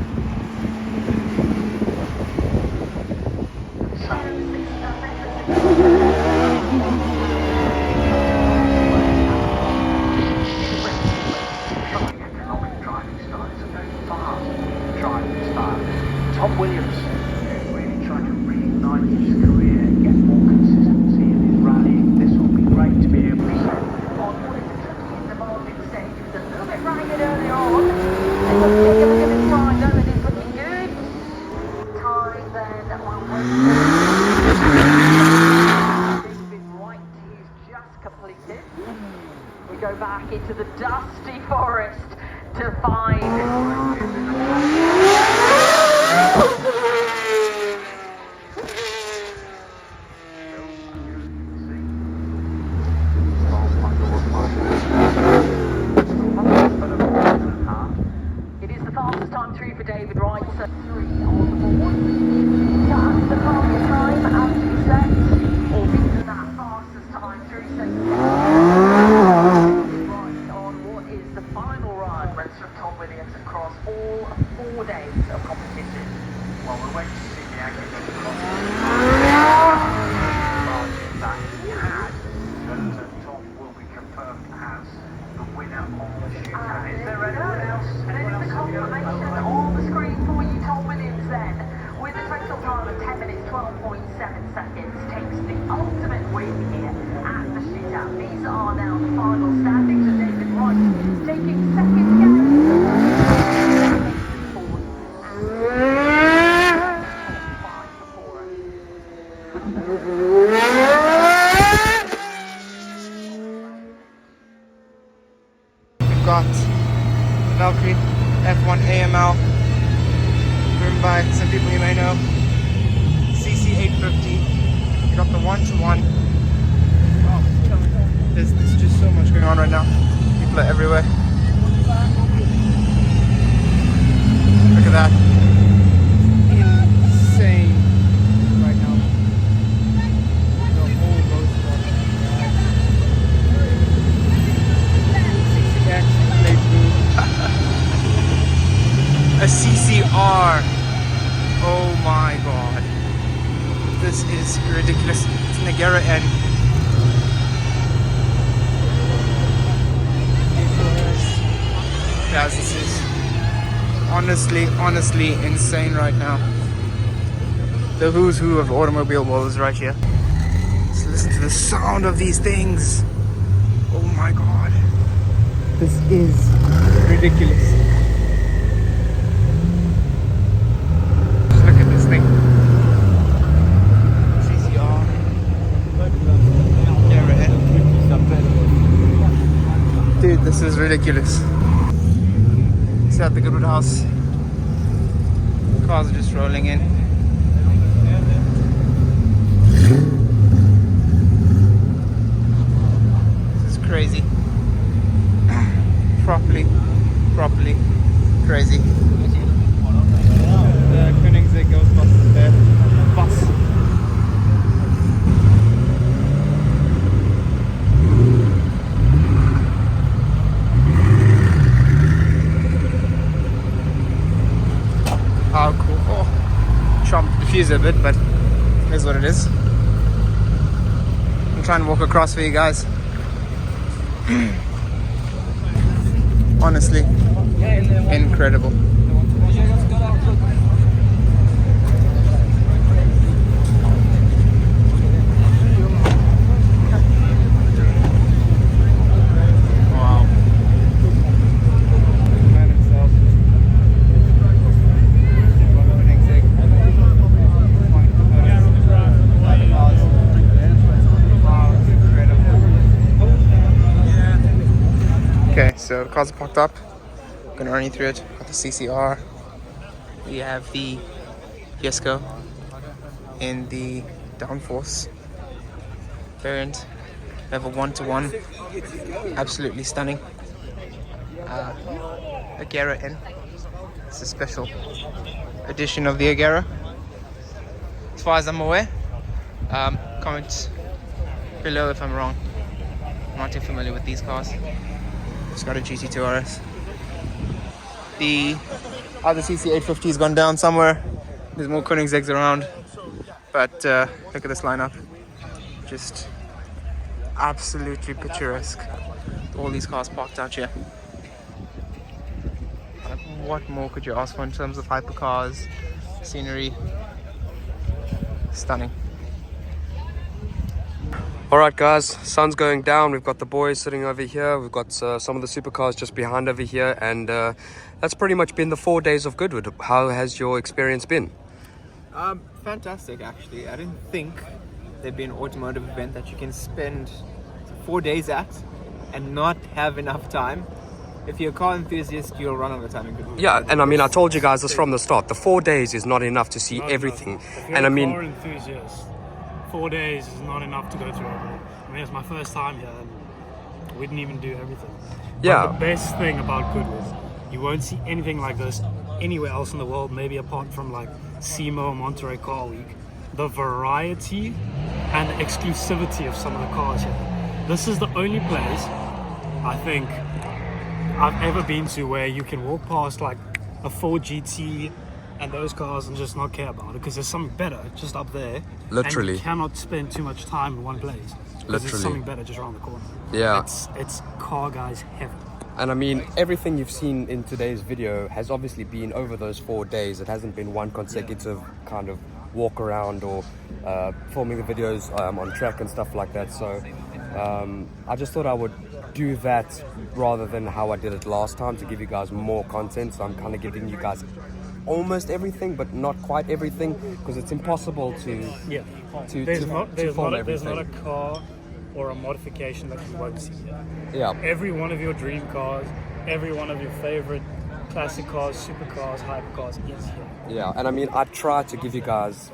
Tom Williams really trying to reignite his career, get more consistency in his rallying. This will be great to be able to set on what is a tricky demanding stage. It was a little bit ragged early on. And let's take a look at his ride though, it is looking good. Time then will wait. David Wright is just completed. We go back into the dusty forest to find it is the fastest time through for David Wright, so 3 on the board. That's the target time as we set, or beaten that fastest time through, so right on what is the final run, Richard Tom Williams across all 4 days of competition. Well, we're waiting to see the aggregate that Tom will be confirmed as the winner of the Shootout. Is there anyone else? There's the confirmation on the screen for you, Tom Williams then, with a total time of 10 minutes 12.7 seconds, takes the ultimate win here at the Shootout. These are now the final standings, and David Wright taking second again. got the Valkyrie F1 AML, driven by some people you may know. CC 850. We got the 1-to-1. Oh, there's just so much going on right now. People are everywhere. Look at that. Insane right now. The whole motorsport. CCX plate blue. A CCR. Oh my god. This is ridiculous. It's Nagara N. Guys, this is honestly insane right now. The who's who of automobile world is right here. Just listen to the sound of these things. Oh my god. This is ridiculous. Just look at this thing. CCR. Dude, this is ridiculous. It's at the Goodwood house. Cars are just rolling in. This is crazy. Properly crazy. The Koenigsegg Ghostbusters there. Bus. Oh, cool. Oh, chomped the fuse a bit, but here's what it is. I'm trying to walk across for you guys. Honestly, incredible. Wow. Man himself. Okay, so the cars are parked up. Gonna run you through it. Got the CCR. We have the Fiesco in the downforce variant. We have a 1-to-1. Absolutely stunning. Agera N. It's a special edition of the Agera, as far as I'm aware. Comment below if I'm wrong. I'm not too familiar with these cars. It's got a GT2 RS. The other CC850 has gone down somewhere. There's more Koenigsegg's around. But look at this lineup. Just absolutely picturesque. All these cars parked out here. Like, what more could you ask for in terms of hypercars, scenery? Stunning. Alright guys, sun's going down. We've got the boys sitting over here. We've got some of the supercars just behind over here. And that's pretty much been the 4 days of Goodwood. How has your experience been? Fantastic, actually. I didn't think there'd be an automotive event that you can spend 4 days at and not have enough time. If you're a car enthusiast, you'll run out of time in Goodwood. Yeah, and I mean, I told you guys this from the start. The 4 days is not enough to see Not everything. enough. If you're And I a mean, car enthusiast, 4 days is not enough to go through everything. I mean, it's my first time here and we didn't even do everything. yeah. But the best thing about Goodwood, you won't see anything like this anywhere else in the world, maybe apart from like SEMA or Monterey Car Week. The variety and the exclusivity of some of the cars here. This is the only place I think I've ever been to where you can walk past like a Ford GT and those cars and just not care about it because there's something better just up there. Literally. And you cannot spend too much time in one place. There's Literally. something better just around the corner. Yeah. It's car guys heaven. And I mean, everything you've seen in today's video has obviously been over those 4 days. It hasn't been one consecutive kind of walk around or filming the videos on track and stuff like that. So I just thought I would do that rather than how I did it last time to give you guys more content. So I'm kind of giving you guys almost everything, but not quite everything, because it's impossible to There's film not everything. a car or a modification that you won't see here. Yeah. Every one of your dream cars every one of your favorite classic cars, supercars, hypercars is here. Yeah, and I mean, I tried to give you guys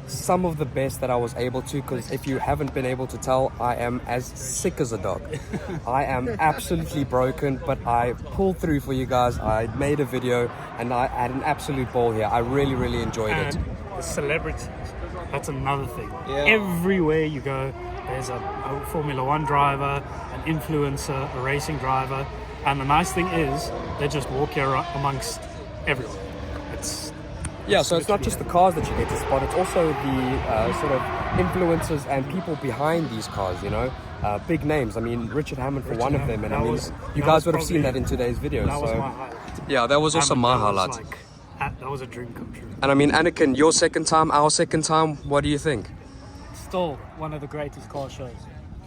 some of the best that I was able to, because if you haven't been able to tell, I am as sick as a dog. I am absolutely broken, but I pulled through for you guys. I made a video and I had an absolute ball here. I really, really enjoyed it. And the celebrities, that's another thing. Yeah. Everywhere you go, there's a Formula One driver, an influencer, a racing driver, and the nice thing is they just walk here amongst everyone. Yeah, so it's not just the cars that you get to spot, it's also the sort of influencers and people behind these cars, you know, big names. I mean, Richard Hammond for one of them, and I mean, you guys would have seen that in today's video. That was So my highlight. yeah, that was also my highlight. That was a dream come true. And I mean, Anakin, your second time, our second time, what do you think? Still one of the greatest car shows.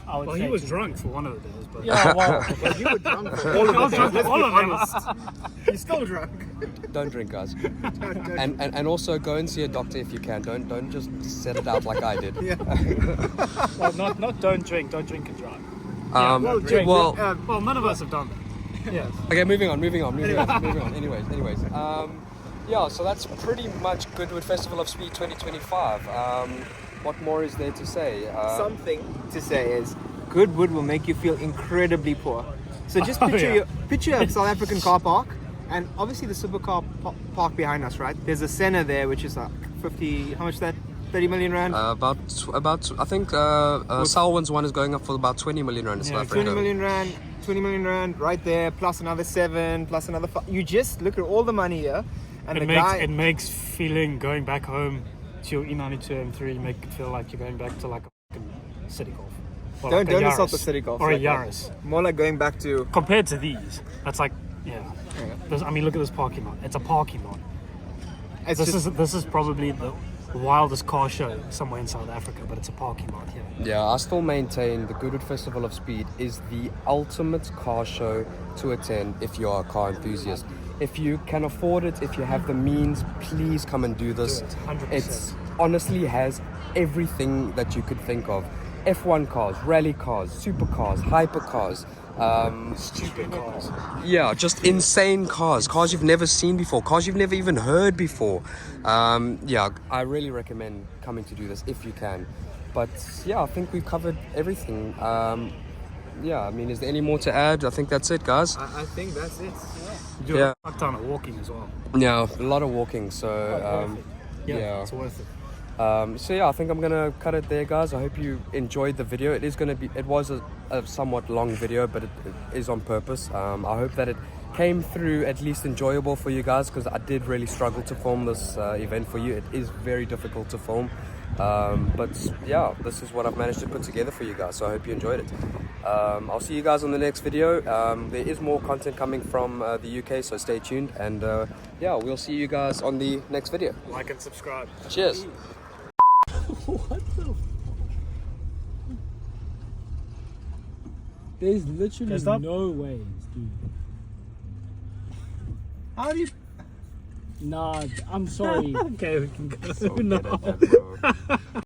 I would Well, say he was to- drunk for one of the days, but Yeah, well, Well, you were drunk for all of I was it. drunk Let's for all be of them. honest. You're still drunk. Don't drink, guys. And also go and see a doctor if you can. Don't just set it out like I did. well, not don't drink and drive. well, none of us have done that. Yes. Okay, moving on. Anyways, yeah, so that's pretty much Goodwood Festival of Speed 2025. What more is there to say? Something to say is Goodwood will make you feel incredibly poor. So just picture a South African car park, and obviously the Supercar park behind us, right? There's a Senna there, which is like 50. How much is that? 30 million rand. About I think Selwyn's one is going up for about 20 million rand in South Africa. 20 million rand right there, plus another 7, plus another 5. You just look at all the money here, and It makes feeling going back home to your E92 M3 make it feel like you're going back to like a fucking City Golf. Or Don't like a insult Yaris. the City Golf. Or a like Yaris. More like going back to. Compared to these, that's like, I mean, look at this parking lot. It's a parking lot. This is probably the wildest car show somewhere in South Africa, but it's a parking lot here. Yeah, I still maintain the Goodwood Festival of Speed is the ultimate car show to attend if you are a car enthusiast. If you can afford it, if you have the means, please come and do this. Do it, 100%. It honestly has everything that you could think of. F1 cars, rally cars, supercars, hypercars, Stupid cars. yeah, just insane cars you've never seen before, cars you've never even heard before. Yeah, I really recommend coming to do this if you can. But yeah, I think we've covered everything. Yeah, I mean, is there any more to add? I think that's it, guys. I think that's it. You do Yeah. a ton of walking as well. Yeah, a lot of walking, so yeah. It's worth it. So yeah, I think I'm gonna cut it there, guys. I hope you enjoyed the video. It was a somewhat long video, but it is on purpose. I hope that it came through at least enjoyable for you guys, because I did really struggle to film this event for you. It is very difficult to film, but yeah, this is what I've managed to put together for you guys, so I hope you enjoyed it. I'll see you guys on the next video. There is more content coming from the UK, so stay tuned, and yeah, we'll see you guys on the next video. Like and subscribe. Cheers. There's literally no ways, dude. How do you? Nah, I'm sorry. Okay, we can go. So get it, bro.